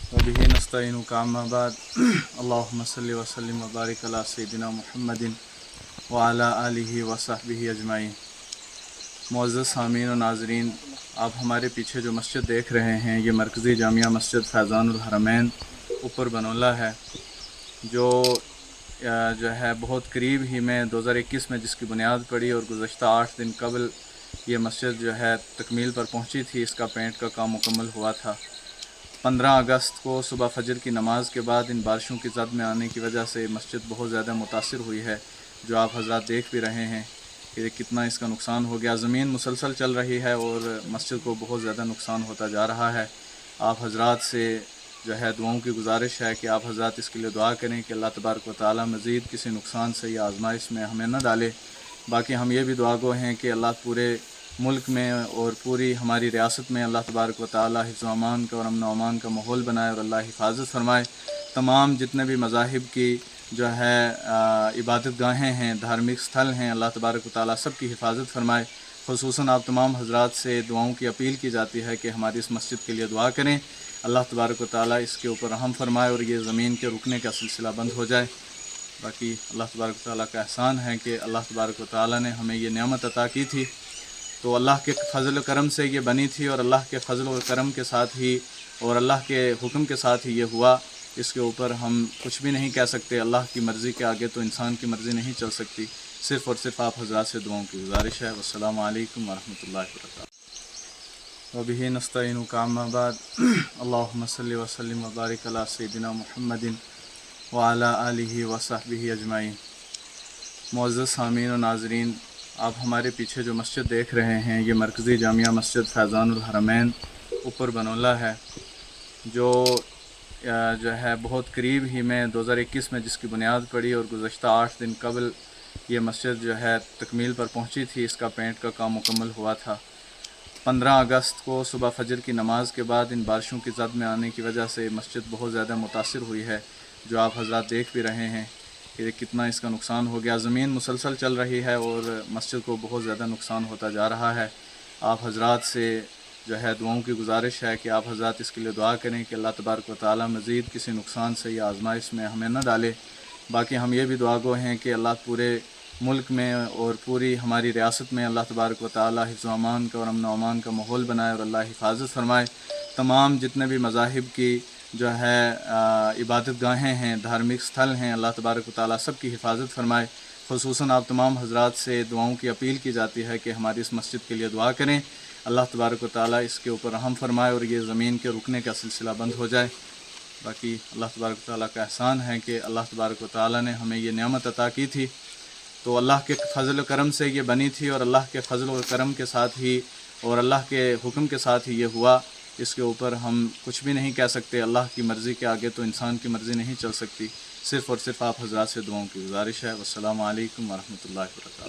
वबिही नस्तईनु काम्मा बाद अल्लाहुम्मा सल्लि व सल्लिम व बारिक अला सय्यिदिना मुहम्मदिन व अला आलिहि व सहबिही अजमाइन। मुअज़्ज़ज़ सामीन व नाज़रीन, आप हमारे पीछे जो मस्जिद देख रहे हैं ये मरकज़ी जामिया मस्जिद फैज़ानुल हरमैन ऊपर बनोला है, जो है बहुत करीब ही में 2021 में जिसकी बुनियाद पड़ी और गुज़श्ता 8 दिन कबल ये मस्जिद जो है तकमील पर पहुंची थी। इसका पेंट का काम मुकम्मल हुआ था। 15 अगस्त को सुबह फजर की नमाज के बाद इन बारिशों की ज़द में आने की वजह से मस्जिद बहुत ज़्यादा मुतासिर हुई है, जो आप हज़रात देख भी रहे हैं कि कितना इसका नुकसान हो गया। ज़मीन मुसलसल चल रही है और मस्जिद को बहुत ज़्यादा नुकसान होता जा रहा है। आप हज़रात से जो है दुआओं की गुजारिश है कि आप हज़रात इसके लिए दुआ करें कि अल्लाह तबारक व तआला मज़ीद किसी नुकसान से या आज़माइश में हमें न डाले। बाकी हम ये भी दुआ गो हैं कि अल्लाह पूरे मुल्क में और पूरी हमारी रियासत में अल्लाह तबारक व तआला हिफ्ज़ व अमान का और अमन व अमान का माहौल बनाए और अल्लाह हिफाजत फरमाए। तमाम जितने भी मज़ाहिब की जो है इबादत गाहें हैं, धार्मिक स्थल हैं, अल्लाह तबारक व तआला सब की हिफाजत फरमाए। ख़ुसूसन आप तमाम हज़रात से दुआओं की अपील की जाती है कि हमारी इस मस्जिद के लिए दुआ करें, अल्लाह तबारक व तआला इसके ऊपर रहम फरमाए और ये ज़मीन के रुकने का सिलसिला बंद हो जाए। बाकी अल्लाह तबारक व तआला का एहसान है कि अल्लाह तबारक व तआला ने हमें ये नेमत अता की थी, तो अल्लाह के फ़ज़ल व करम से ये बनी थी और अल्लाह के फ़ज़ल व करम के साथ ही और अल्लाह के हुक्म के साथ ही ये हुआ। इसके ऊपर हम कुछ भी नहीं कह सकते। अल्लाह की मर्ज़ी के आगे तो इंसान की मर्ज़ी नहीं चल सकती। सिर्फ़ और सिर्फ आप हज़रात से दुआओं की गुजारिश है। वस्सलामु अलैकुम व रहमतुल्लाहि व बरकातहू। वबिही नस्तईनु काम्मा बाद अल्लाहुम्मा सल्लि व सल्लिम व बारिक अला सय्यिदिना मुहम्मदिन व अला आलिहि व सहबिही अजमाइन। मुअज़्ज़ज़ सामीन व नाज़रीन, आप हमारे पीछे जो मस्जिद देख रहे हैं ये मरकज़ी जामिया मस्जिद फैज़ानुल हरमैन ऊपर बनोला है, जो है बहुत करीब ही में 2021 में जिसकी बुनियाद पड़ी और गुज़श्ता 8 दिन कबल ये मस्जिद जो है तकमील पर पहुंची थी। इसका पेंट का काम मुकम्मल हुआ था। 15 अगस्त को सुबह फजर की नमाज के बाद इन बारिशों की ज़द में आने की वजह से मस्जिद बहुत ज़्यादा मुतासिर हुई है, जो आप हज़रात देख भी रहे हैं कि कितना इसका नुकसान हो गया। ज़मीन मुसलसल चल रही है और मस्जिद को बहुत ज़्यादा नुकसान होता जा रहा है। आप हज़रात से जो है दुआओं की गुजारिश है कि आप हज़रात इसके लिए दुआ करें कि अल्लाह तबारक व तआला मज़ीद किसी नुकसान से या आज़माइश में हमें न डाले। बाकी हम ये भी दुआ गो हैं कि अल्लाह पूरे मुल्क में और पूरी हमारी रियासत में अल्लाह तबारक व तआला हिफ्ज़ व अमान का और अमन व अमान का माहौल बनाए और अल्लाह हिफाजत फरमाए। तमाम जितने भी मज़ाहिब की जो है इबादत गाहें हैं, धार्मिक स्थल हैं, अल्लाह तबारक व तआला सब की हिफाजत फरमाए। ख़ुसूसन आप तमाम हज़रात से दुआओं की अपील की जाती है कि हमारी इस मस्जिद के लिए दुआ करें, अल्लाह तबारक व तआला इसके ऊपर रहम फरमाए और ये ज़मीन के रुकने का सिलसिला बंद हो जाए। बाकी अल्लाह तबारक व तआला का एहसान है कि अल्लाह तबारक व तआला ने हमें ये नेमत अता की थी, तो अल्लाह के फ़ज़ल व करम से ये बनी थी और अल्लाह के फ़ज़ल व करम के साथ ही और अल्लाह के हुक्म के साथ ही ये हुआ। इसके ऊपर हम कुछ भी नहीं कह सकते। अल्लाह की मर्ज़ी के आगे तो इंसान की मर्ज़ी नहीं चल सकती। सिर्फ़ और सिर्फ आप हज़रात से दुआओं की गुजारिश है। वस्सलामु अलैकुम व रहमतुल्लाहि व बरकातहू।